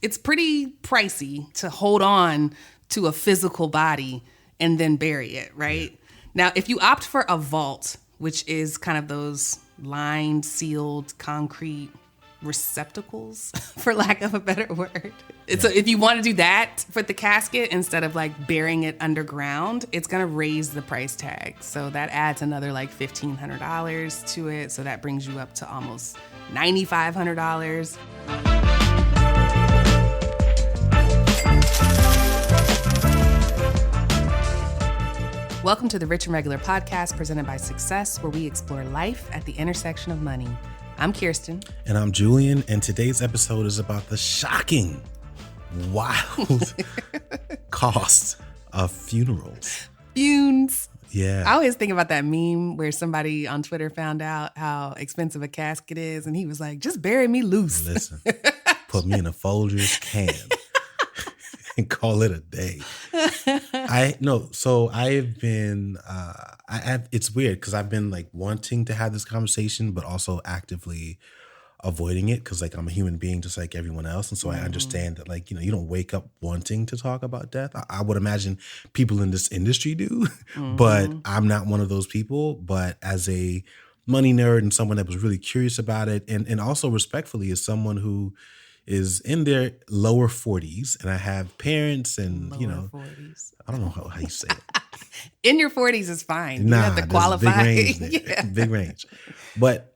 It's pretty pricey to hold on to a physical body and then bury it, right? Yeah. Now, if you opt for a vault, which is kind of those lined, sealed, concrete receptacles, for lack of a better word. Yeah. So if you want to do that for the casket, instead of like burying it underground, it's going to raise the price tag. So that adds another like $1,500 to it. So that brings you up to almost $9,500. Welcome to the Rich and Regular podcast presented by Success, where we explore life at the intersection of money. I'm Kirsten. And I'm Julian. And today's episode is about the shocking, wild cost of funerals. Funes. Yeah. I always think about that meme where somebody on Twitter found out how expensive a casket is. And he was like, just bury me loose. Listen, put me in a Folgers can and call it a day. It's weird because I've been like wanting to have this conversation, but also actively avoiding it because like I'm a human being just like everyone else. And so I understand that like, you don't wake up wanting to talk about death. I would imagine people in this industry do, but I'm not one of those people. But as a money nerd and someone that was really curious about it and also respectfully as someone who is in their lower 40s, and I have parents and, lower 40s. I don't know how you say it. In your 40s is fine. Nah, you have to qualify. Big range there. Yeah. Big range. But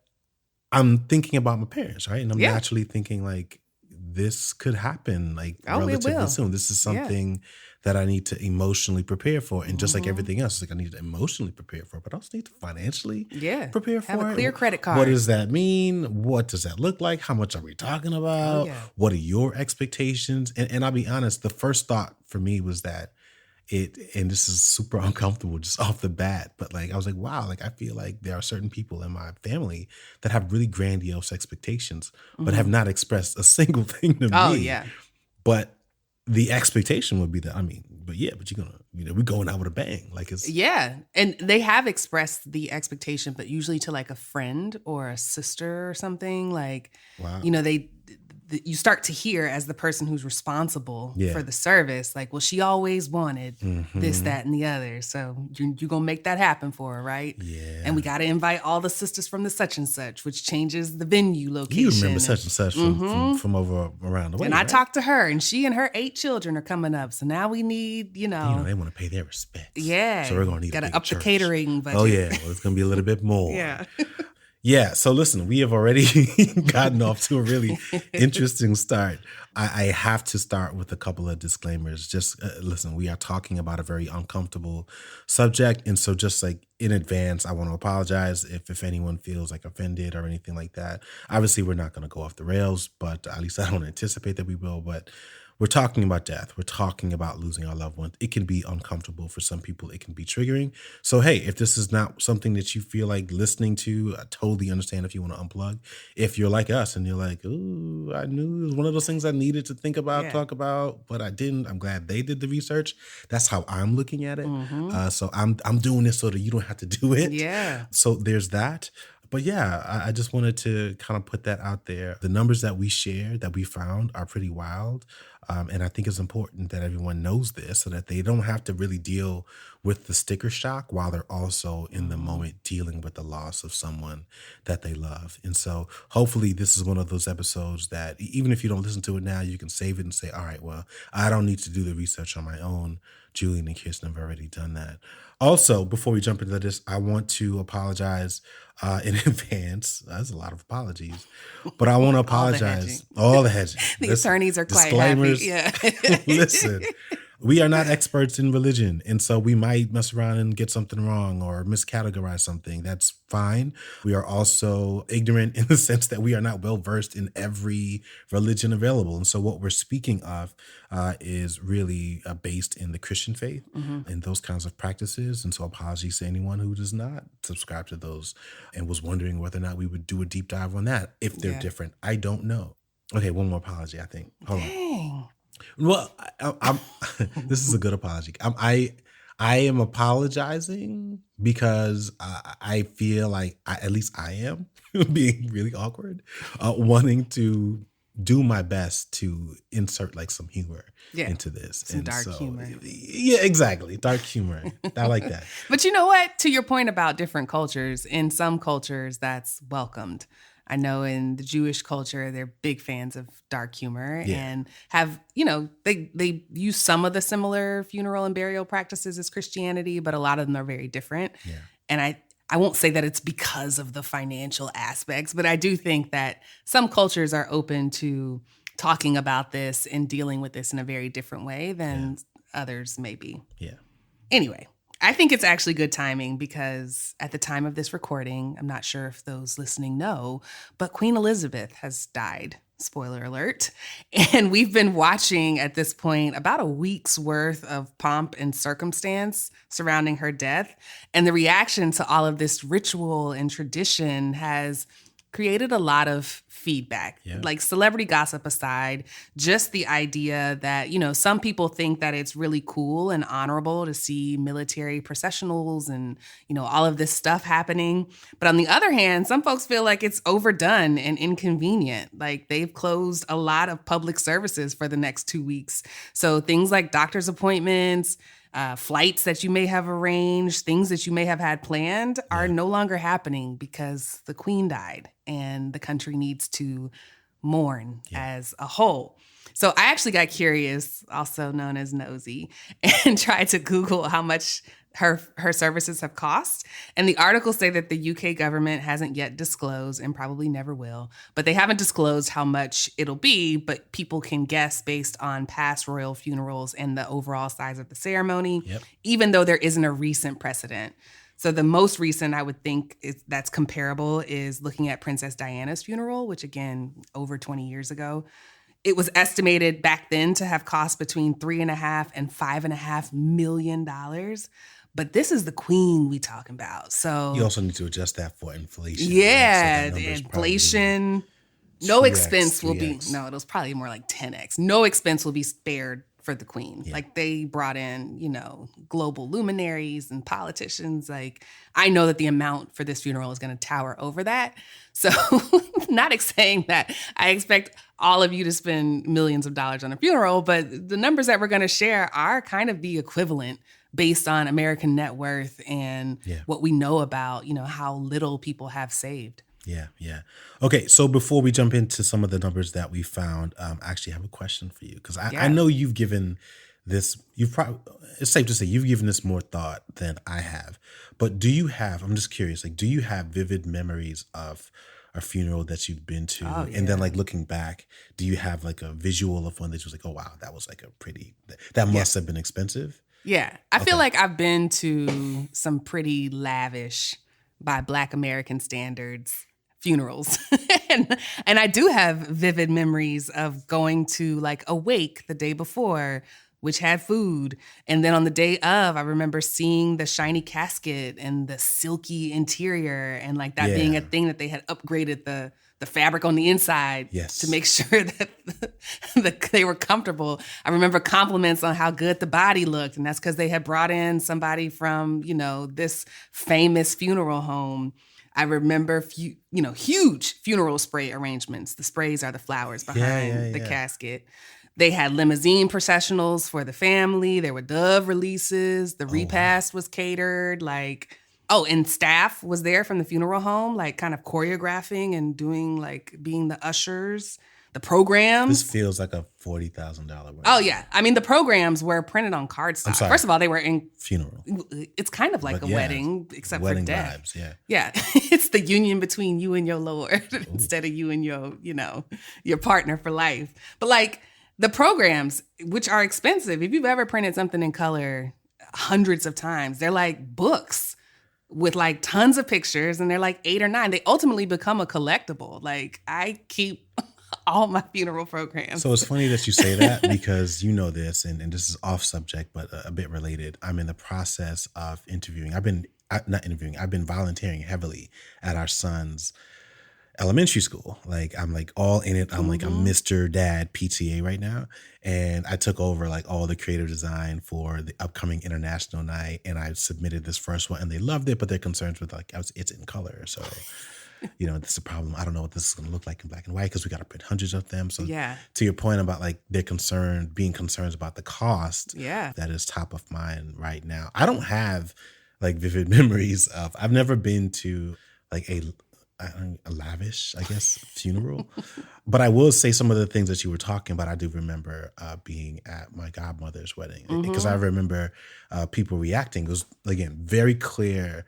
I'm thinking about my parents, right? And I'm naturally thinking like, this could happen like relatively soon. This is something that I need to emotionally prepare for. And just like everything else, like I need to emotionally prepare for it, but I also need to financially prepare for it. Have a clear credit card. What does that mean? What does that look like? How much are we talking about? What are your expectations? And I'll be honest, the first thought for me was that and this is super uncomfortable just off the bat, but like I was like, wow, like I feel like there are certain people in my family that have really grandiose expectations, but have not expressed a single thing to me. Oh yeah. But the expectation would be that, but you're gonna, we're going out with a bang. Like it's and they have expressed the expectation, but usually to like a friend or a sister or something. Like, wow. You start to hear as the person who's responsible for the service, like, well, she always wanted this, that, and the other. So you're going to make that happen for her, right? Yeah. And we got to invite all the sisters from the such and such, which changes the venue location. You remember such and such from over around the way, And I talked to her, and she and her 8 children are coming up. So now we need, they want to pay their respects. Yeah. So we're going to need to up the catering budget. Oh, yeah. Well, it's going to be a little bit more. Yeah. Yeah, so listen, we have already gotten off to a really interesting start. I have to start with a couple of disclaimers. Just listen, we are talking about a very uncomfortable subject. And so just like in advance, I want to apologize if anyone feels like offended or anything like that. Obviously, we're not going to go off the rails, but at least I don't anticipate that we will. But we're talking about death. We're talking about losing our loved ones. It can be uncomfortable for some people. It can be triggering. So, hey, if this is not something that you feel like listening to, I totally understand if you want to unplug. If you're like us and you're like, ooh, I knew it was one of those things I needed to think about, talk about, but I didn't. I'm glad they did the research. That's how I'm looking at it. So I'm doing this so that you don't have to do it. Yeah. So there's that. But yeah, I just wanted to kind of put that out there. The numbers that we share, that we found, are pretty wild. And I think it's important that everyone knows this so that they don't have to really deal with the sticker shock while they're also in the moment dealing with the loss of someone that they love. And so hopefully this is one of those episodes that even if you don't listen to it now, you can save it and say, all right, well, I don't need to do the research on my own. Julian and Kirsten have already done that. Also, before we jump into this, I want to apologize in advance. That's a lot of apologies. But I want to apologize. All the hedging. The attorneys are quite disclaimers. happy. Yeah. Listen, we are not experts in religion. And so we might mess around and get something wrong or miscategorize something. That's fine. We are also ignorant in the sense that we are not well-versed in every religion available. And so what we're speaking of is really based in the Christian faith and those kinds of practices. And so apologies to anyone who does not subscribe to those and was wondering whether or not we would do a deep dive on that. If they're different, I don't know. Okay, one more apology, I think. Hold on. Well, I'm this is a good apology. I am apologizing because I feel like at least I am being really awkward, wanting to do my best to insert like some humor Yeah, into this. some dark humor. Yeah, exactly. Dark humor. I like that. But you know what? To your point about different cultures, in some cultures that's welcomed. I know in the Jewish culture, they're big fans of dark humor and have, they use some of the similar funeral and burial practices as Christianity, but a lot of them are very different. Yeah. And I won't say that it's because of the financial aspects, but I do think that some cultures are open to talking about this and dealing with this in a very different way than others may be. Yeah. Anyway, I think it's actually good timing because at the time of this recording, I'm not sure if those listening know, but Queen Elizabeth has died. Spoiler alert. And we've been watching at this point about a week's worth of pomp and circumstance surrounding her death. And the reaction to all of this ritual and tradition has created a lot of feedback. Yeah. Like celebrity gossip aside, just the idea that, some people think that it's really cool and honorable to see military processionals and, all of this stuff happening. But on the other hand, some folks feel like it's overdone and inconvenient. Like they've closed a lot of public services for the next 2 weeks. So things like doctor's appointments, flights that you may have arranged, things that you may have had planned are no longer happening because the Queen died and the country needs to mourn as a whole. So I actually got curious, also known as nosy, and tried to Google how much her services have cost. And the articles say that the UK government hasn't yet disclosed and probably never will, but they haven't disclosed how much it'll be, but people can guess based on past royal funerals and the overall size of the ceremony, even though there isn't a recent precedent. So the most recent I would think that's comparable is looking at Princess Diana's funeral, which again, over 20 years ago. It was estimated back then to have cost between $3.5 and $5.5 million. But this is the Queen we talking about. So you also need to adjust that for inflation. Yeah, right? So the inflation. No 2x, expense will be, 3x. no, it was probably more like 10x. No expense will be spared for the Queen. Yeah. Like they brought in, global luminaries and politicians. Like I know that the amount for this funeral is going to tower over that. So not saying that I expect all of you to spend millions of dollars on a funeral, but the numbers that we're going to share are kind of the equivalent based on American net worth and what we know about, how little people have saved. Yeah, yeah. Okay, so before we jump into some of the numbers that we found, I actually have a question for you because I know you've given this, it's safe to say you've given this more thought than I have. But do you have, I'm just curious, like, do you have vivid memories of a funeral that you've been to? Oh, yeah. And then like looking back, do you have like a visual of one that was like, oh, wow, that was like that must have been expensive? Yeah. I feel like I've been to some pretty lavish, by Black American standards, funerals. and I do have vivid memories of going to like a wake the day before, which had food. And then on the day of, I remember seeing the shiny casket and the silky interior and like that being a thing that they had upgraded the fabric on the inside to make sure that they were comfortable. I remember compliments on how good the body looked. And that's because they had brought in somebody from, this famous funeral home. I remember, huge funeral spray arrangements. The sprays are the flowers behind the casket. They had limousine processionals for the family. There were dove releases. The repast was catered. And staff was there from the funeral home, like kind of choreographing and doing like being the ushers. The programs. This feels like a $40,000 wedding. Oh, yeah. I mean, the programs were printed on cardstock. First of all, they were in... Funeral. It's kind of like a wedding, except wedding for death. Vibes, yeah. Yeah. It's the union between you and your Lord instead of you and your partner for life. But like the programs, which are expensive, if you've ever printed something in color hundreds of times, they're like books with like tons of pictures and they're like 8 or 9. They ultimately become a collectible. Like I keep... all my funeral programs. So it's funny that you say that because you know this, and this is off subject, but a bit related. I'm in the process of interviewing. I've been volunteering heavily at our son's elementary school. Like I'm like all in it. I'm like a Mr. Dad PTA right now. And I took over like all the creative design for the upcoming international night. And I submitted this first one and they loved it, but they're concerned with like, it's in color. So this is a problem. I don't know what this is going to look like in black and white because we got to print hundreds of them. So Yeah. to your point about like being concerned about the cost, Yeah. that is top of mind right now. I don't have like vivid memories of, I've never been to like a lavish, I guess, funeral. But I will say some of the things that you were talking about. I do remember being at my godmother's wedding because I remember people reacting. It was, again, very clear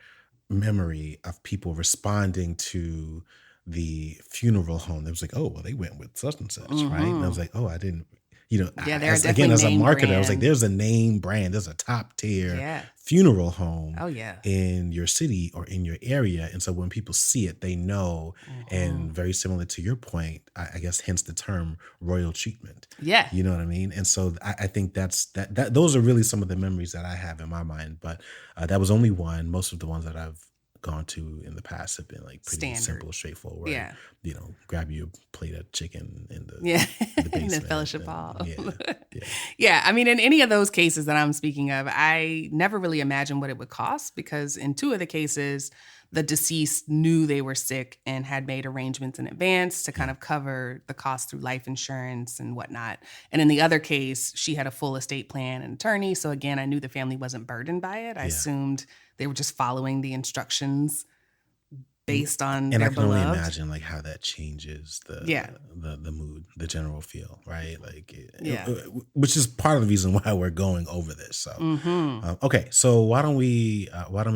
memory of people responding to the funeral home. It was like, oh, well, they went with such and such, right? And I was like, oh, I didn't, Yeah, as a marketer, I was like, there's a name brand, there's a top tier funeral home in your city or in your area. And so when people see it, they know, and very similar to your point, I guess, hence the term royal treatment. Yeah. You know what I mean? And so I think those are really some of the memories that I have in my mind, but that was only one. Most of the ones that I've gone to in the past have been like pretty simple, straightforward. Yeah. Grab you a plate of chicken in the basement, in the fellowship hall. Yeah. Yeah. I mean, in any of those cases that I'm speaking of, I never really imagined what it would cost because in two of the cases, the deceased knew they were sick and had made arrangements in advance to kind of cover the cost through life insurance and whatnot. And in the other case, she had a full estate plan and attorney. So again, I knew the family wasn't burdened by it. I assumed they were just following the instructions based on and their I can beloved. only imagine like how that changes the mood, the general feel, right? Like, which is part of the reason why we're going over this. So, okay, so why don't we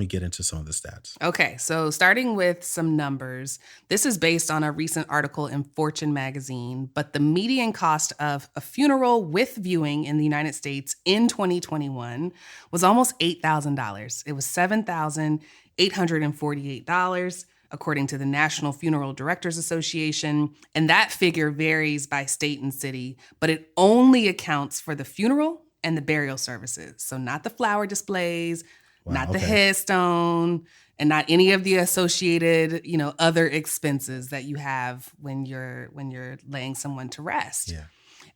get into some of the stats? Okay, so starting with some numbers, this is based on a recent article in Fortune magazine, but the median cost of a funeral with viewing in the United States in 2021 was almost $8,000. It was $7,848. According to the National Funeral Directors Association. And that figure varies by state and city, but it only accounts for the funeral and the burial services. So not the flower displays, not the headstone, and not any of the associated, other expenses that you have when you're laying someone to rest. Yeah.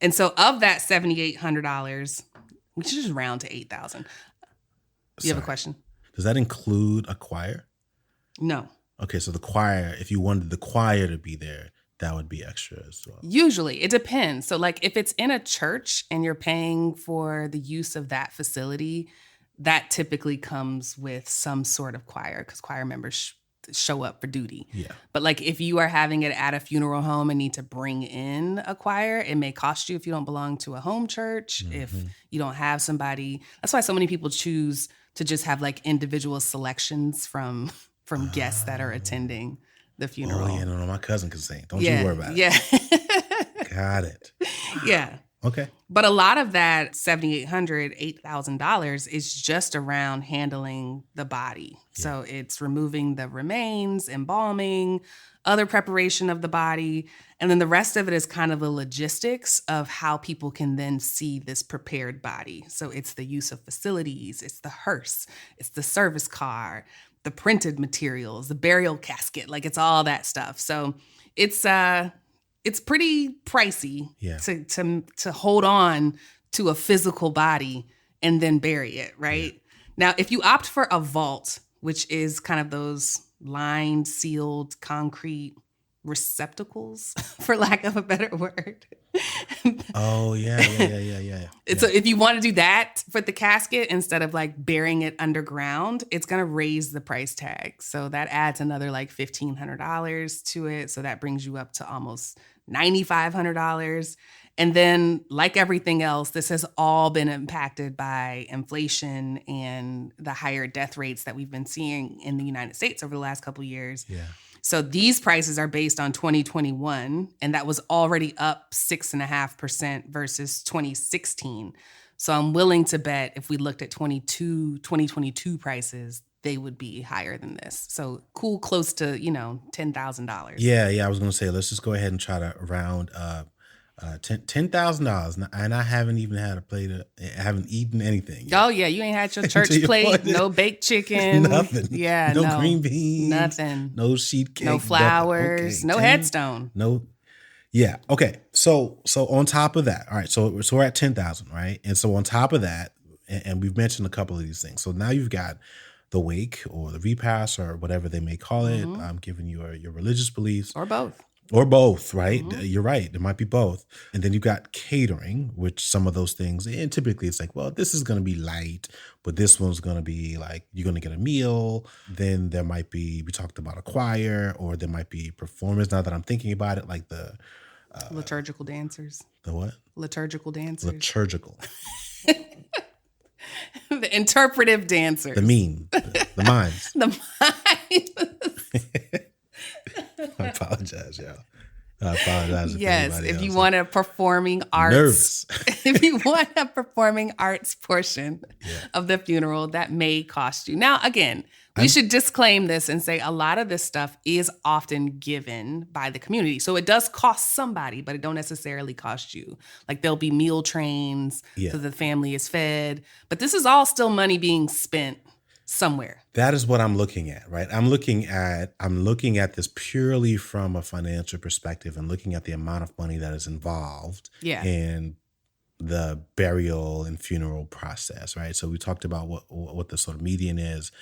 And so of that $7,800, we should just round to $8,000. You have a question? Does that include a choir? No. Okay, so the choir, if you wanted the choir to be there, that would be extra as well. Usually, it depends. So like if it's in a church and you're paying for the use of that facility, that typically comes with some sort of choir because choir members show up for duty. Yeah. But like if you are having it at a funeral home and need to bring in a choir, it may cost you if you don't belong to a home church, if you don't have somebody. That's why so many people choose to just have like individual selections from guests that are attending the funeral. Oh, yeah, no, my cousin can sing. Don't you worry about it. Yeah. Got it. Yeah. Okay. But a lot of that $7,800, $8,000 is just around handling the body. Yeah. So it's removing the remains, embalming, other preparation of the body. And then the rest of it is kind of the logistics of how people can then see this prepared body. So it's the use of facilities, it's the hearse, it's the service car, the printed materials, the burial casket, like it's all that stuff. So it's pretty pricey to hold on to a physical body and then bury it, right? Yeah. Now, if you opt for a vault, which is kind of those lined, sealed concrete receptacles, for lack of a better word. Oh, yeah. So if you want to do that for the casket, instead of like burying it underground, it's going to raise the price tag. So that adds another like $1,500 to it. So that brings you up to almost $9,500. And then like everything else, this has all been impacted by inflation and the higher death rates that we've been seeing in the United States over the last couple of years. Yeah. So these prices are based on 2021, and that was already up 6.5% versus 2016. So I'm willing to bet if we looked at 2022 prices, they would be higher than this. So cool, close to, $10,000. Yeah. I was going to say, let's just go ahead and try to round up. $10,000, and I haven't even had a plate I haven't eaten anything yet. Oh yeah, you ain't had your church plate, no baked chicken, nothing. Yeah, no green beans, nothing, no sheet cake, no flowers, no headstone, no. Yeah. Okay. So on top of that, all right. So we're at 10,000, right? And so on top of that, and we've mentioned a couple of these things. So now you've got the wake or the repast or whatever they may call it, given your religious beliefs. Or both. Or both, right? You're right. There might be both. And then you've got catering, which some of those things, and typically it's like, well, this is going to be light, but this one's going to be like, you're going to get a meal. Then there might be, we talked about a choir, or there might be performers. Now that I'm thinking about it, like the liturgical dancers. The what? Liturgical dancers. Liturgical. The interpretive dancers. The mimes. The mimes. I apologize, y'all. I apologize. Yes, if you want a performing arts, nervous. If you want a performing arts portion of the funeral, that may cost you. Now, again, we should disclaim this and say a lot of this stuff is often given by the community. So it does cost somebody, but it don't necessarily cost you. Like there'll be meal trains so the family is fed. But this is all still money being spent somewhere. That is what I'm looking at, right? I'm looking at this purely from a financial perspective and looking at the amount of money that is involved in the burial and funeral process, right? So we talked about what the sort of median is,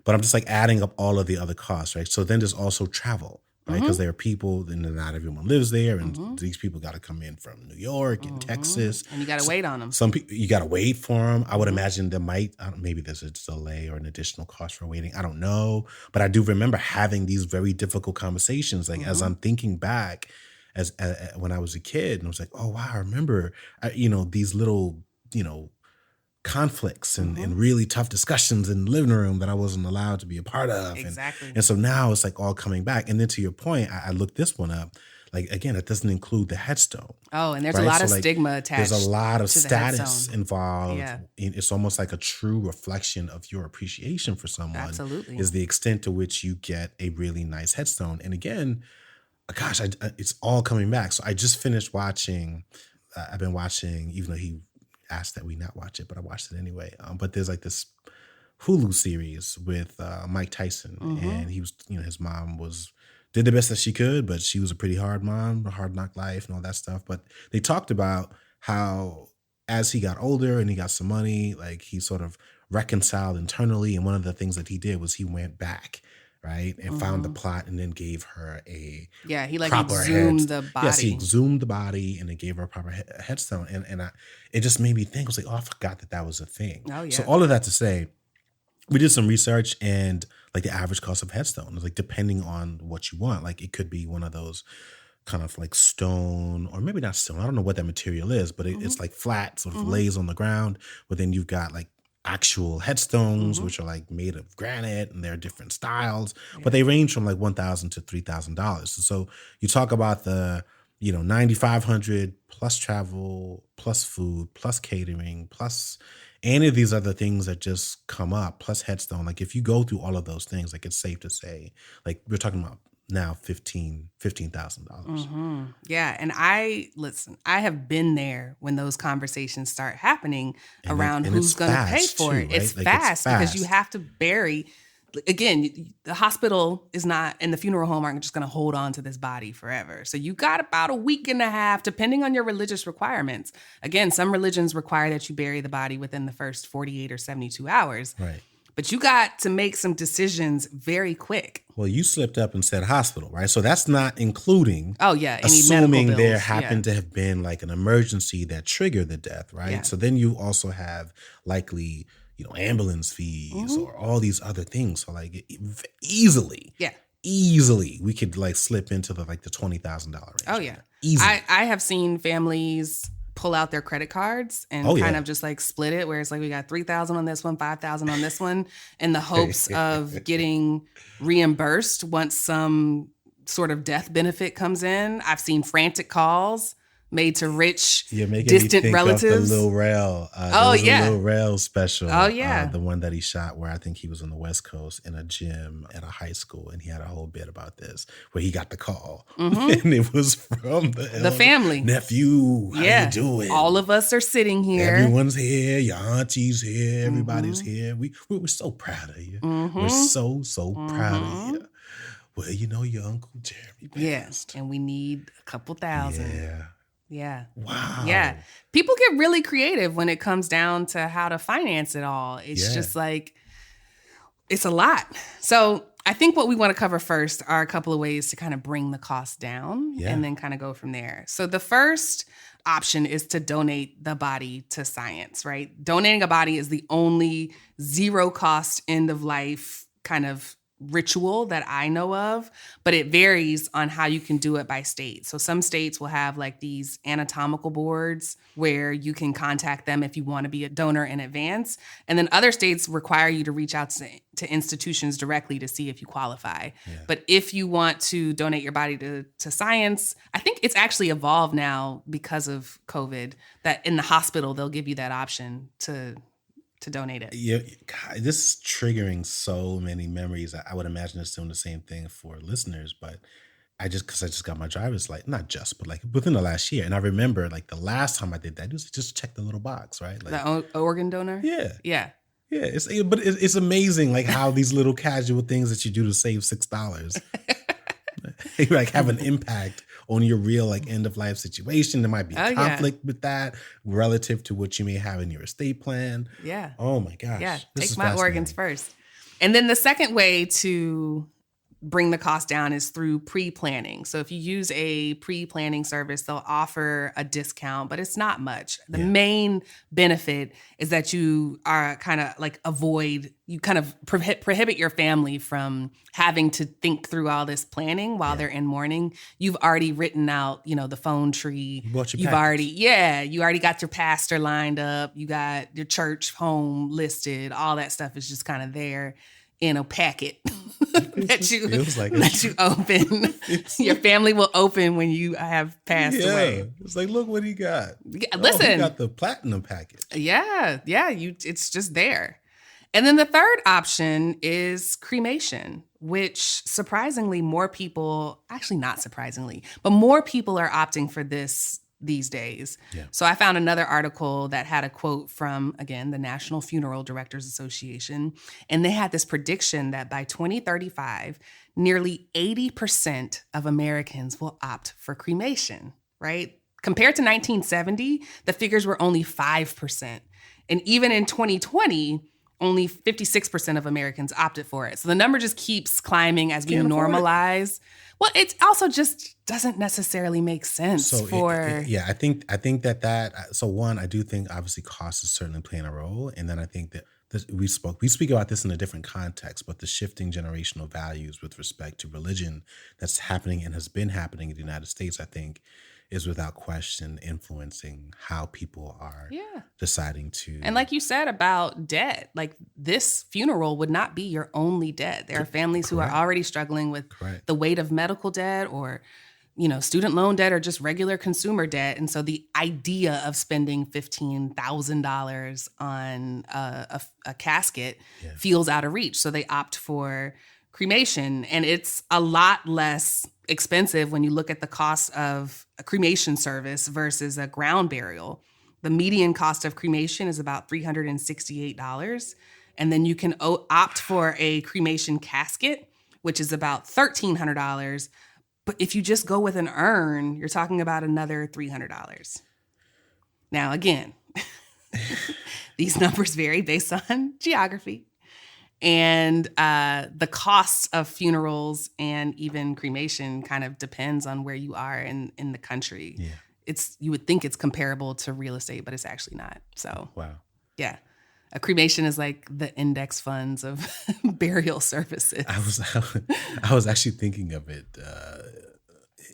but I'm just like adding up all of the other costs, right? So then there's also travel, right? Because there are people, and not everyone lives there, and these people got to come in from New York and Texas, and you got to wait on them. Some people you got to wait for them. I would imagine there might maybe there's a delay or an additional cost for waiting. I don't know, but I do remember having these very difficult conversations. Like as I'm thinking back, as when I was a kid, and I was like, oh wow, I remember, these little, conflicts and really tough discussions in the living room that I wasn't allowed to be a part of. Exactly. And so now it's like all coming back. And then to your point, I looked this one up. Like, again, it doesn't include the headstone. Oh, and there's a lot of stigma attached. There's a lot of to status involved. Yeah. It's almost like a true reflection of your appreciation for someone. Absolutely. Is the extent to which you get a really nice headstone. And again, gosh, it's all coming back. So I just finished watching, I've been watching, even though he asked that we not watch it, but I watched it anyway. But there's like this Hulu series with Mike Tyson, and he was, his mom did the best that she could, but she was a pretty hard mom, a hard knock life and all that stuff. But they talked about how as he got older and he got some money, like he sort of reconciled internally. And one of the things that he did was he went back, right, and found the plot and then gave her a he like proper exhumed the body. Yes, he exhumed the body and then gave her a proper headstone. And it just made me think, I was like, oh, I forgot that was a thing. Oh, yeah. So all of that to say, we did some research, and like the average cost of headstone is like depending on what you want. Like it could be one of those kind of like stone, or maybe not stone. I don't know what that material is, but it's like flat, sort of lays on the ground. But then you've got like actual headstones, which are like made of granite, and they're different styles, but they range from like $1,000 to $3,000. So you talk about the, $9,500 plus travel, plus food, plus catering, plus any of these other things that just come up, plus headstone. Like if you go through all of those things, like it's safe to say, like we're talking about now $15,000. Yeah. And I have been there when those conversations start happening around who's going to pay for it. Right? It's fast because you have to bury. Again, the hospital is not, and the funeral home aren't just going to hold on to this body forever. So you got about a week and a half, depending on your religious requirements. Again, some religions require that you bury the body within the first 48 or 72 hours. Right. But you got to make some decisions very quick. Well, you slipped up and said hospital, right? So that's not including, any assuming medical bills. There happened to have been like an emergency that triggered the death, right? Yeah. So then you also have likely, ambulance fees or all these other things. So like easily we could like slip into the $20,000 range. Oh yeah, easy. I have seen families pull out their credit cards and kind of just like split it, where it's like we got 3,000 on this one, 5,000 on this one, in the hopes of getting reimbursed once some sort of death benefit comes in. I've seen frantic calls made to rich, distant relatives. The Lil Rel. Lil Rel special. Oh yeah, the one that he shot where I think he was on the West Coast in a gym at a high school, and he had a whole bit about this where he got the call, and it was from the family nephew. How you doing? All of us are sitting here. Everyone's here. Your auntie's here. Everybody's here. We're so proud of you. We're so proud of you. Well, your Uncle Jeremy passed. And we need a couple thousand. Yeah. Wow. Yeah. People get really creative when it comes down to how to finance it all. It's just like, It's a lot. So I think what we want to cover first are a couple of ways to kind of bring the cost down and then kind of go from there. So the first option is to donate the body to science, right? Donating a body is the only zero cost end of life kind of ritual that I know of, but it varies on how you can do it by state. So some states will have like these anatomical boards where you can contact them if you want to be a donor in advance. And then other states require you to reach out to institutions directly to see if you qualify. Yeah. But if you want to donate your body to science, I think it's actually evolved now because of COVID that in the hospital, they'll give you that option to donate it. Yeah, God, this is triggering so many memories. I would imagine it's doing the same thing for listeners, but because I just got my driver's license, not just, but like within the last year. And I remember like the last time I did that, just check the little box, right? Like the organ donor? Yeah. Yeah. Yeah. It's amazing like how these little casual things that you do to save $6 like have an impact on your real like end of life situation. There might be a conflict with that relative to what you may have in your estate plan. Yeah. Oh my gosh. Yeah. Take my organs first. And then the second way to bring the cost down is through pre-planning. So if you use a pre-planning service, they'll offer a discount, but it's not much. The main benefit is that you are kind of like you kind of prohibit your family from having to think through all this planning while they're in mourning. You've already written out, the phone tree. You already got your pastor lined up. You got your church home listed. All that stuff is just kind of there in a packet that you open. Your family will open when you have passed away. It's like, look what he got. Yeah, listen, he got the platinum package. Yeah. It's just there. And then the third option is cremation, which surprisingly more people, actually not surprisingly, but more people are opting for this these days. Yeah. So I found another article that had a quote from, again, the National Funeral Directors Association. And they had this prediction that by 2035, nearly 80% of Americans will opt for cremation, right? Compared to 1970, the figures were only 5%. And even in 2020, only 56% of Americans opted for it. So the number just keeps climbing as we normalize. Well, it also just doesn't necessarily make sense I think that so one, I do think obviously cost is certainly playing a role. And then I think that we speak about this in a different context, but the shifting generational values with respect to religion that's happening and has been happening in the United States, I think, is without question influencing how people are deciding to. And like you said about debt, like this funeral would not be your only debt. There are families who are already struggling with the weight of medical debt or, student loan debt or just regular consumer debt. And so the idea of spending $15,000 on a casket feels out of reach. So they opt for cremation, and it's a lot less expensive when you look at the cost of a cremation service versus a ground burial. The median cost of cremation is about $368. And then you can opt for a cremation casket, which is about $1,300. But if you just go with an urn, you're talking about another $300. Now, again, these numbers vary based on geography. And the cost of funerals and even cremation kind of depends on where you are in the country. Yeah. You would think it's comparable to real estate, but it's actually not. So, wow. Yeah. A cremation is like the index funds of burial services. I was actually thinking of it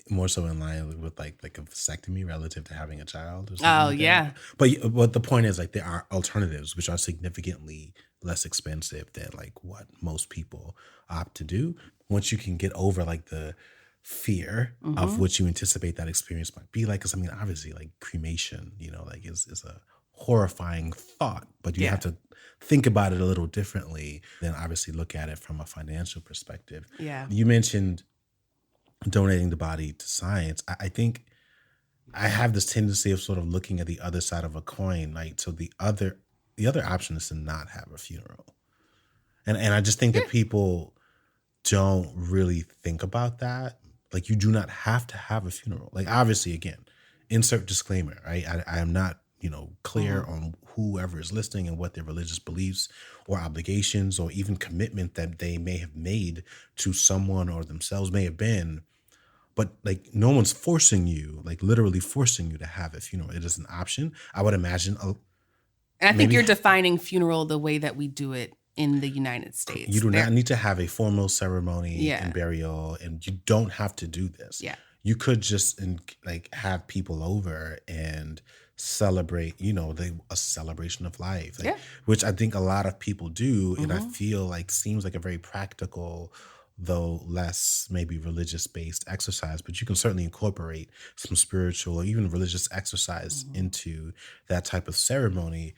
more so in line with like a vasectomy relative to having a child or something. Yeah. But the point is like there are alternatives which are significantly less expensive than like what most people opt to do. Once you can get over like the fear of what you anticipate that experience might be like, because I mean obviously like cremation, like is a horrifying thought, but you have to think about it a little differently than obviously look at it from a financial perspective. Yeah. You mentioned donating the body to science. I think I have this tendency of sort of looking at the other side of a coin, right? So the other option is to not have a funeral. And I just think that people don't really think about that. Like you do not have to have a funeral. Like obviously, again, insert disclaimer, right? I am not, clear on whoever is listening and what their religious beliefs or obligations or even commitment that they may have made to someone or themselves may have been. But like no one's forcing you, like literally forcing you to have a funeral. It is an option. I would imagine. And I think you're defining funeral the way that we do it in the United States. You do not need to have a formal ceremony and burial, and you don't have to do this. Yeah. You could just like have people over and celebrate, a celebration of life, which I think a lot of people do. And I feel like seems like a very practical, though less maybe religious based exercise, but you can certainly incorporate some spiritual or even religious exercise into that type of ceremony.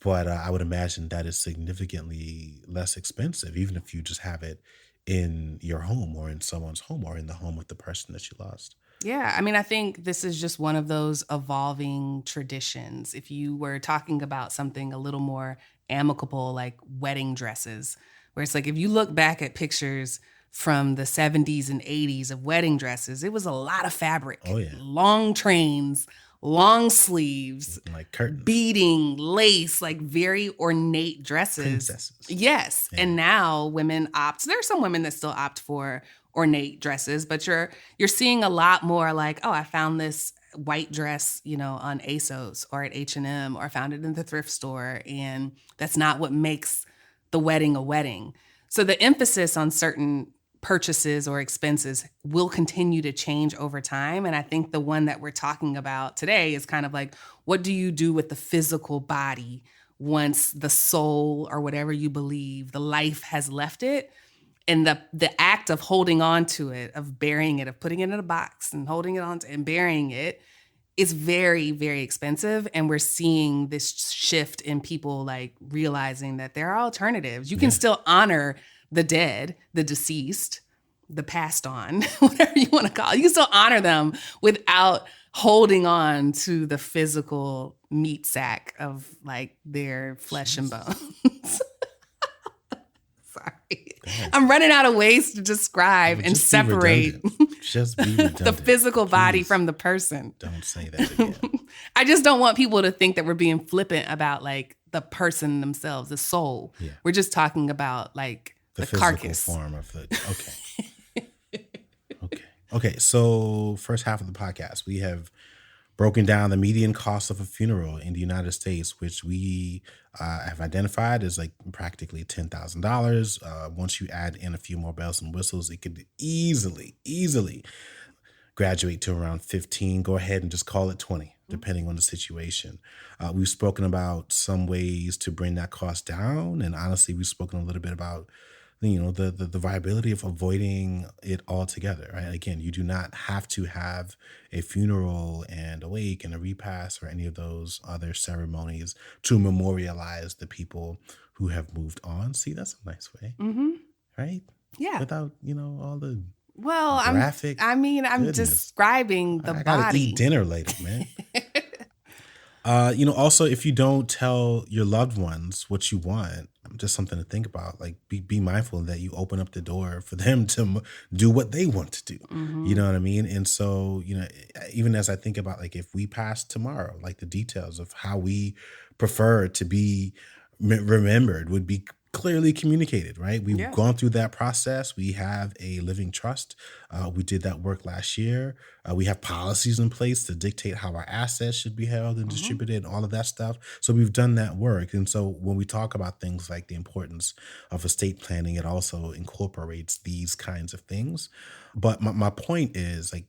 But I would imagine that is significantly less expensive, even if you just have it in your home or in someone's home or in the home of the person that you lost. Yeah. I mean, I think this is just one of those evolving traditions. If you were talking about something a little more amicable, like wedding dresses, where it's like if you look back at pictures from the 70s and 80s of wedding dresses, it was a lot of fabric, long trains, long sleeves, like curtains, beading, lace, like very ornate dresses. Princesses. Yes. Yeah. And now women opt, there are some women that still opt for ornate dresses, but you're seeing a lot more like, oh, I found this white dress, on ASOS or at H&M, or I found it in the thrift store. And that's not what makes the wedding a wedding. So the emphasis on certain purchases or expenses will continue to change over time. And I think the one that we're talking about today is kind of like, what do you do with the physical body once the soul or whatever you believe, the life has left it? And the act of holding on to it, of burying it, of putting it in a box and holding it on and burying it is very, very expensive. And we're seeing this shift in people like realizing that there are alternatives. You can still honor the dead, the deceased, the passed on, whatever you want to call it. You can still honor them without holding on to the physical meat sack of like their flesh and bones. Sorry. I'm running out of ways to describe and separate just be redundant. The physical body from the person. Don't say that again. I just don't want people to think that we're being flippant about like the person themselves, the soul. Yeah. We're just talking about like the physical carcass form of the Okay. So first half of the podcast, we have broken down the median cost of a funeral in the United States, which we have identified as like practically $10,000. Once you add in a few more bells and whistles, it could easily graduate to around 15. Go ahead and just call it 20, depending on the situation. We've spoken about some ways to bring that cost down. And honestly, we've spoken a little bit about the viability of avoiding it altogether, right? Again, you do not have to have a funeral and a wake and a repast or any of those other ceremonies to memorialize the people who have moved on. See, that's a nice way, right? Yeah. Without, all the graphic. I'm describing the body. I gotta eat dinner later, man. Also, if you don't tell your loved ones what you want, just something to think about. Like, be mindful that you open up the door for them to do what they want to do. You know what I mean? And so, even as I think about like if we pass tomorrow, like the details of how we prefer to be remembered would be clearly communicated, right? We've gone through that process. We have a living trust. We did that work last year. We have policies in place to dictate how our assets should be held and distributed and all of that stuff. So we've done that work. And so when we talk about things like the importance of estate planning, it also incorporates these kinds of things. But my point is like,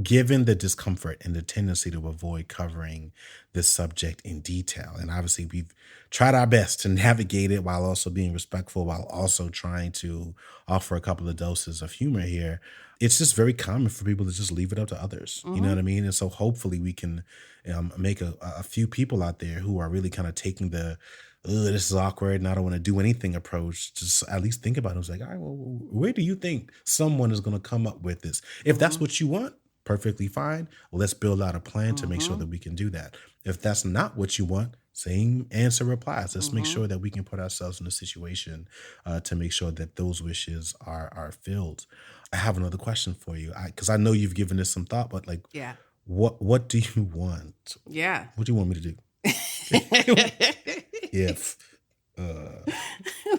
given the discomfort and the tendency to avoid covering this subject in detail, and obviously we've tried our best to navigate it while also being respectful, while also trying to offer a couple of doses of humor here, it's just very common for people to just leave it up to others. You know what I mean? And so hopefully we can make a few people out there who are really kind of taking the, this is awkward and I don't want to do anything approach, just at least think about it. It's like, all right, well, where do you think someone is going to come up with this? If that's what you want, perfectly fine. Let's build out a plan to make sure that we can do that. If that's not what you want, same answer applies. Let's make sure that we can put ourselves in a situation to make sure that those wishes are filled. I have another question for you, because I know you've given this some thought, but like, what do you want? Yeah. What do you want me to do? If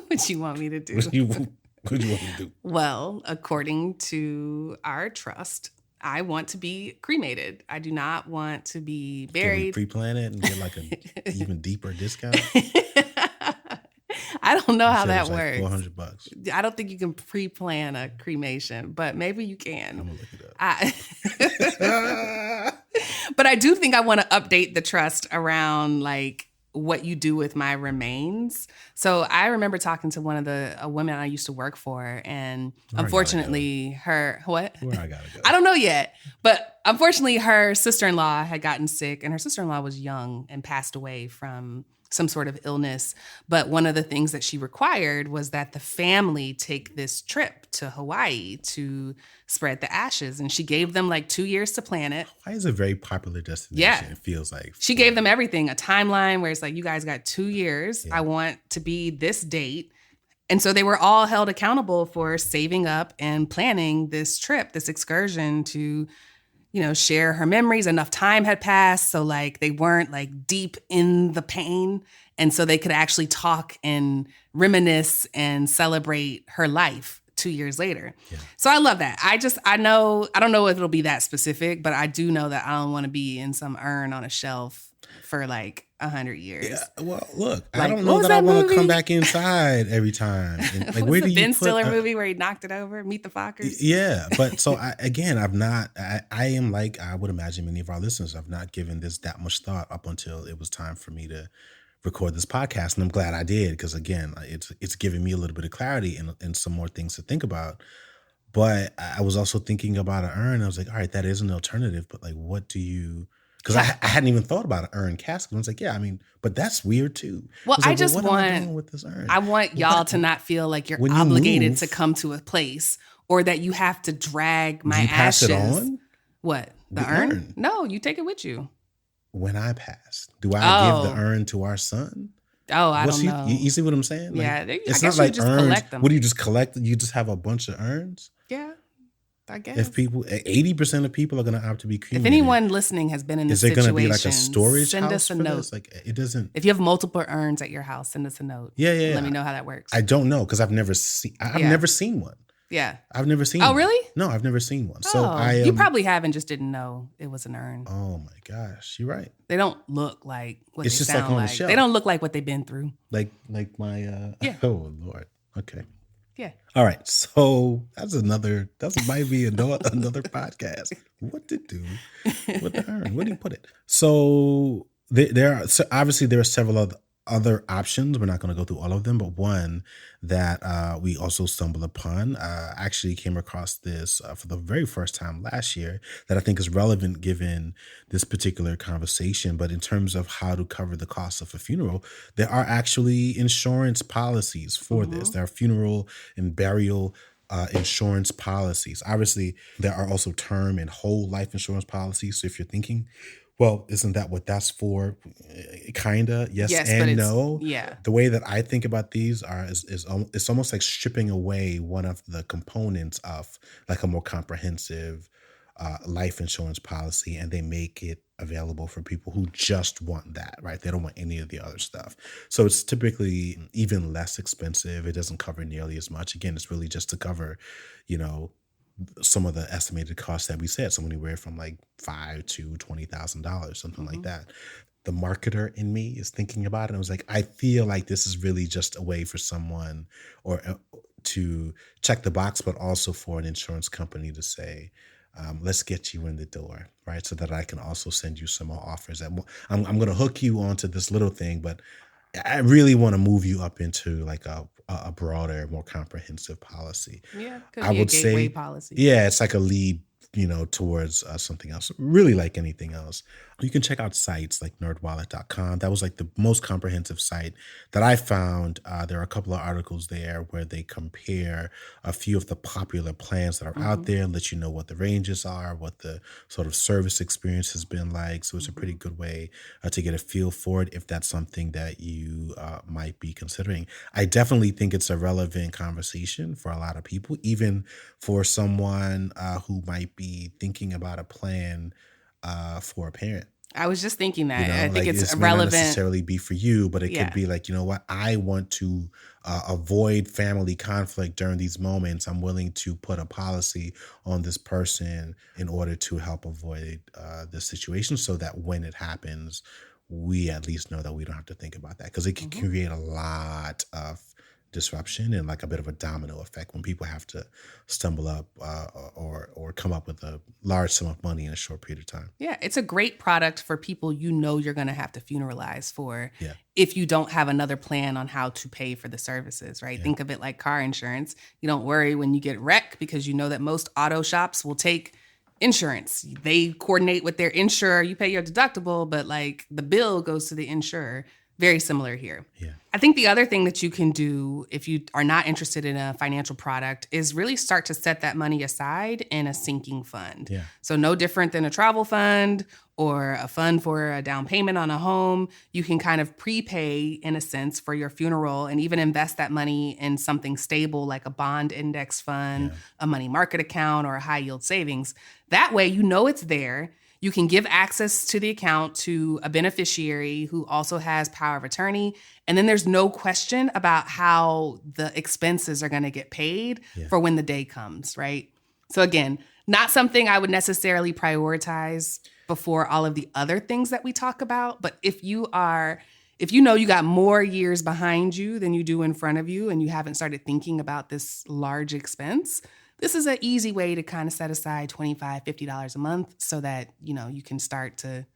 What you want me to do? what you want me to do? Well, according to our trust, I want to be cremated. I do not want to be Can we buried. pre-plan it and get like an even deeper discount? I don't know how Said it that was like works. $400. I don't think you can pre-plan a cremation, but maybe you can. I'm gonna look it up. But I do think I want to update the trust around like what you do with my remains. So I remember talking to one of the women I used to work for, and unfortunately her, what? Where I gotta go? I don't know yet, but unfortunately her sister-in-law had gotten sick, and her sister-in-law was young and passed away from some sort of illness. But one of the things that she required was that the family take this trip to Hawaii to spread the ashes. And she gave them like 2 years to plan it. Hawaii is a very popular destination. Yeah. It feels like. She gave them everything, a timeline where it's like, you guys got 2 years. Yeah. I want to be this date. And so they were all held accountable for saving up and planning this trip, this excursion to, you know, share her memories. Enough time had passed, so like they weren't like deep in the pain, and so they could actually talk and reminisce and celebrate her life 2 years later. Yeah. So I love that. I don't know if it'll be that specific, but I do know that I don't want to be in some urn on a shelf for like 100 years. Yeah, well, look, Like, I don't what know was that I that want to movie? come back inside every time. And, like, What's where do the you Ben put? Stiller movie where he knocked it over? Meet the Fockers? Yeah, but so I am like, I would imagine many of our listeners, I've not given this that much thought up until it was time for me to record this podcast, and I'm glad I did, because again, it's giving me a little bit of clarity and some more things to think about. But I was also thinking about an urn. I was like, all right, that is an alternative, but like, what do you? Because I hadn't even thought about an urn casket. I was like, yeah, I mean, but that's weird too. Well, was like, I just what am I want doing with this urn? I want y'all to not feel like you're when you obligated move- to come to a place, or that you have to drag my Do you pass ashes. it on? What? The The urn? urn. No, you take it with you. When I pass, do I give the Oh. urn to our son? Oh, I don't know. You see what I'm saying? Like, Yeah, I it's guess not you like just urns. collect them. What do you just collect? You just have a bunch of urns. Yeah, I guess. If 80% of people are going to opt to be cremated, If anyone listening has been in this is there going situation, to be like a storage send house us a for note. this? Like, it doesn't. If you have multiple urns at your house, send us a note. Yeah. Let me know how that works. I don't know, because I've never seen. I've Yeah. never seen one. Yeah. I've never seen. Oh, one. really? No, I've never seen one. So you probably have and just didn't know it was an urn. Oh my gosh, you're right. They don't look like what It's they just like sound on the like. shelf. They don't look like what they've been through. Like my. Yeah. Oh Lord. Okay. Yeah. All right. So that might be another podcast. What to do with the urn? Where do you put it? So obviously there are several other options. We're not going to go through all of them, but one that we also stumbled upon, actually came across this for the very first time last year, that I think is relevant given this particular conversation. But in terms of how to cover the cost of a funeral, there are actually insurance policies for this. There are funeral and burial insurance policies. Obviously, there are also term and whole life insurance policies. So if you're thinking, well, isn't that what that's for? Kinda, yes Yes, and but no. yeah. The way that I think about these is it's almost like stripping away one of the components of like a more comprehensive life insurance policy, and they make it available for people who just want that, right? They don't want any of the other stuff. So it's typically even less expensive. It doesn't cover nearly as much. Again, it's really just to cover, some of the estimated costs that we said, so anywhere from like $5,000 to $20,000, something like that. The marketer in me is thinking about it. And I was like, I feel like this is really just a way for someone or to check the box, but also for an insurance company to say, let's get you in the door, right? So that I can also send you some more offers. I'm going to hook you onto this little thing, but I really want to move you up into like a broader, more comprehensive policy. Yeah, could I be would a gateway say, policy. yeah, it's like a lead, towards something else. Really, like anything else, you can check out sites like nerdwallet.com. That was like the most comprehensive site that I found. There are a couple of articles there where they compare a few of the popular plans that are out there, and let you know what the ranges are, what the sort of service experience has been like. So it's a pretty good way to get a feel for it if that's something that you might be considering. I definitely think it's a relevant conversation for a lot of people, even for someone who might be thinking about a plan for a parent. I was just thinking that. You know, I think like it's this may not relevant. necessarily be for you, but it Yeah. could be like, you know what, I want to avoid family conflict during these moments. I'm willing to put a policy on this person in order to help avoid the situation so that when it happens, we at least know that we don't have to think about that because it can create a lot of disruption and like a bit of a domino effect when people have to stumble up or come up with a large sum of money in a short period of time. Yeah, it's a great product for people you know you're going to have to funeralize for Yeah. if you don't have another plan on how to pay for the services, right? Yeah. Think of it like car insurance. You don't worry when you get wrecked because you know that most auto shops will take insurance. They coordinate with their insurer. You pay your deductible, but like the bill goes to the insurer. Very similar here. Yeah. I think the other thing that you can do if you are not interested in a financial product is really start to set that money aside in a sinking fund. Yeah. So no different than a travel fund or a fund for a down payment on a home. You can kind of prepay in a sense for your funeral and even invest that money in something stable like a bond index fund, a money market account, or a high yield savings. That way you know it's there. You can give access to the account to a beneficiary who also has power of attorney. And then there's no question about how the expenses are going to get paid for when the day comes, right? So again, not something I would necessarily prioritize before all of the other things that we talk about. But if you know you got more years behind you than you do in front of you and you haven't started thinking about this large expense, this is an easy way to kind of set aside $25, $50 a month so that, you know, you can start to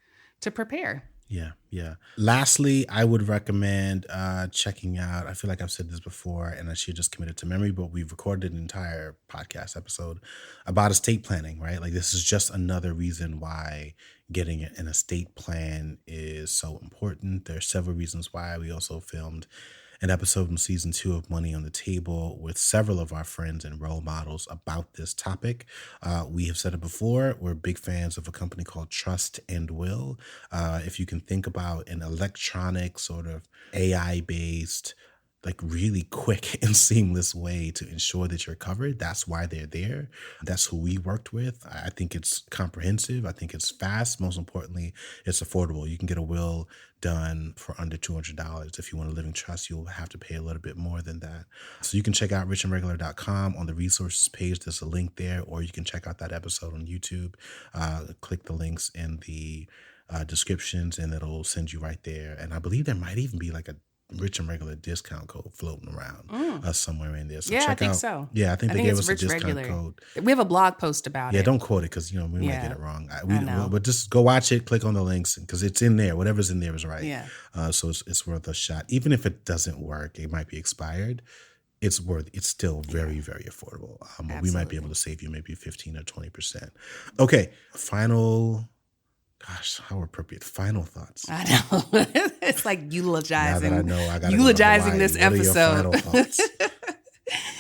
prepare. Yeah, yeah. Lastly, I would recommend checking out, I feel like I've said this before and I should just commit it to memory, but we've recorded an entire podcast episode about estate planning, right? Like this is just another reason why getting an estate plan is so important. There are several reasons why. We also filmed an episode in season 2 of Money on the Table with several of our friends and role models about this topic. We have said it before, we're big fans of a company called Trust and Will. If you can think about an electronic sort of AI-based, like really quick and seamless way to ensure that you're covered. That's why they're there. That's who we worked with. I think it's comprehensive. I think it's fast. Most importantly, it's affordable. You can get a will done for under $200. If you want a living trust, you'll have to pay a little bit more than that. So you can check out richandregular.com. On the resources page, there's a link there, or you can check out that episode on YouTube. Click the links in the descriptions and it'll send you right there. And I believe there might even be like a Rich and Regular discount code floating around somewhere in there. So Yeah, check I think out. so. Yeah, I think they gave it's us a Rich discount Regular. code. We have a blog post about it. Yeah, don't quote it because we might get it wrong. I know. But just go watch it, click on the links because it's in there. Whatever's in there is right. Yeah. So it's worth a shot. Even if it doesn't work, it might be expired. It's still very, very affordable. We might be able to save you maybe 15 or 20%. Okay, gosh, how appropriate. Final thoughts. I know. It's like eulogizing. Now that I know, I gotta eulogizing go to this Hawaii. What are your episode. final thoughts?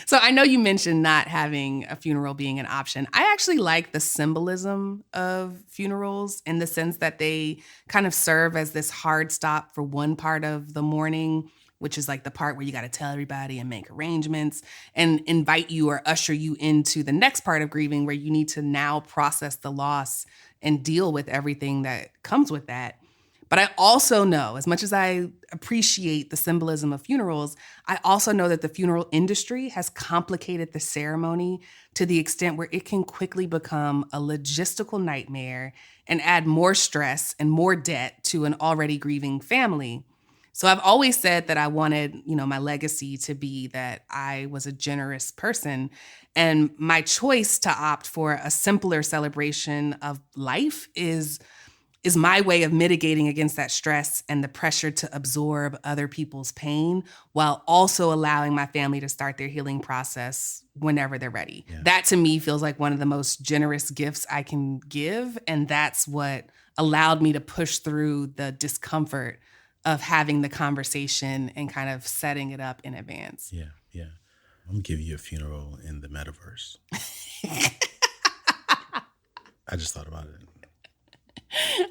So I know you mentioned not having a funeral being an option. I actually like the symbolism of funerals in the sense that they kind of serve as this hard stop for one part of the mourning, which is like the part where you got to tell everybody and make arrangements and invite you or usher you into the next part of grieving where you need to now process the loss and deal with everything that comes with that. But I also know, as much as I appreciate the symbolism of funerals, I also know that the funeral industry has complicated the ceremony to the extent where it can quickly become a logistical nightmare and add more stress and more debt to an already grieving family. So I've always said that I wanted, my legacy to be that I was a generous person. And my choice to opt for a simpler celebration of life is my way of mitigating against that stress and the pressure to absorb other people's pain while also allowing my family to start their healing process whenever they're ready. Yeah. That to me feels like one of the most generous gifts I can give. And that's what allowed me to push through the discomfort of having the conversation and kind of setting it up in advance. Yeah, yeah. I'm going to give you a funeral in the metaverse. I just thought about it.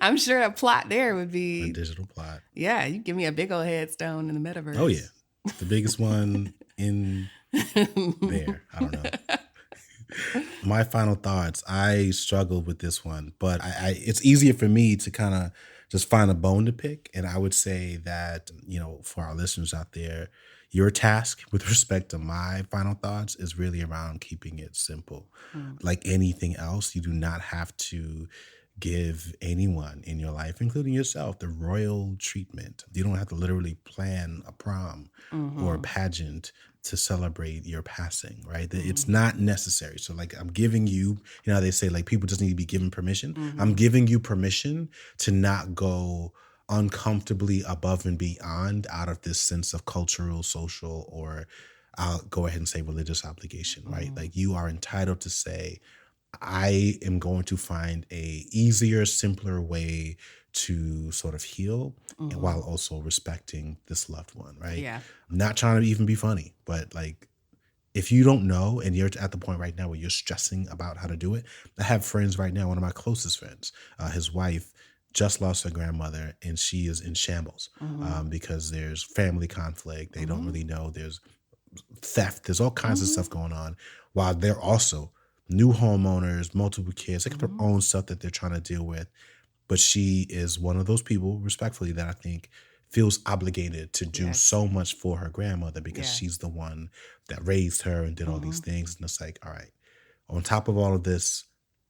I'm sure a plot there would be... A digital plot. Yeah, you give me a big old headstone in the metaverse. Oh, yeah. The biggest one in there. I don't know. My final thoughts. I struggled with this one, but it's easier for me to kind of just find a bone to pick. And I would say that, for our listeners out there, your task with respect to my final thoughts is really around keeping it simple. Like anything else, you do not have to give anyone in your life, including yourself, the royal treatment. You don't have to literally plan a prom or a pageant to celebrate your passing, right? It's not necessary. So like I'm giving you, they say like people just need to be given permission. I'm giving you permission to not go uncomfortably above and beyond out of this sense of cultural, social, or I'll go ahead and say religious obligation, right? Like you are entitled to say, I am going to find a easier, simpler way to sort of heal and while also respecting this loved one, right? Yeah. I'm not trying to even be funny, but like if you don't know and you're at the point right now where you're stressing about how to do it, I have friends right now, one of my closest friends, his wife just lost her grandmother and she is in shambles because there's family conflict. They don't really know. There's theft. There's all kinds of stuff going on while they're also new homeowners, multiple kids. They got their own stuff that they're trying to deal with. But she is one of those people, respectfully, that I think feels obligated to do so much for her grandmother because she's the one that raised her and did all these things. And it's like, all right, on top of all of this,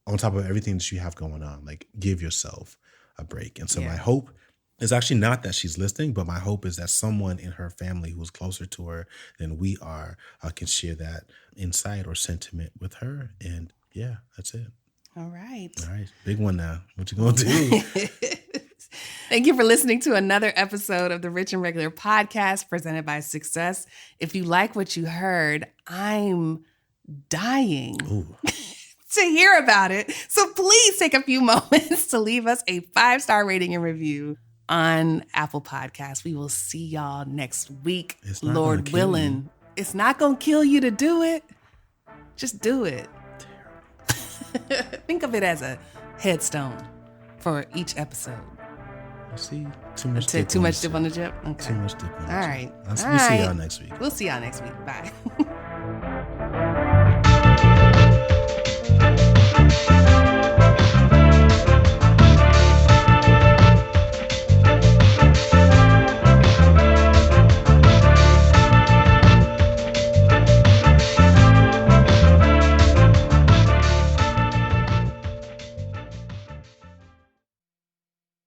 on top of everything that you have going on, like give yourself a break. And so my hope is actually not that she's listening, but my hope is that someone in her family who's closer to her than we are can share that insight or sentiment with her. And yeah, that's it. All right. All right. Big one now. What you gonna do? Thank you for listening to another episode of the Rich and Regular podcast presented by Success. If you like what you heard, I'm dying to hear about it. So please take a few moments to leave us a 5-star rating and review on Apple Podcasts. We will see y'all next week, Lord willing. It's not going to kill you to do it. Just do it. Think of it as a headstone for each episode. See, too much dip on the chip? Okay. Too much dip on the chip. All right. We'll see y'all next week. We'll see y'all next week. Bye.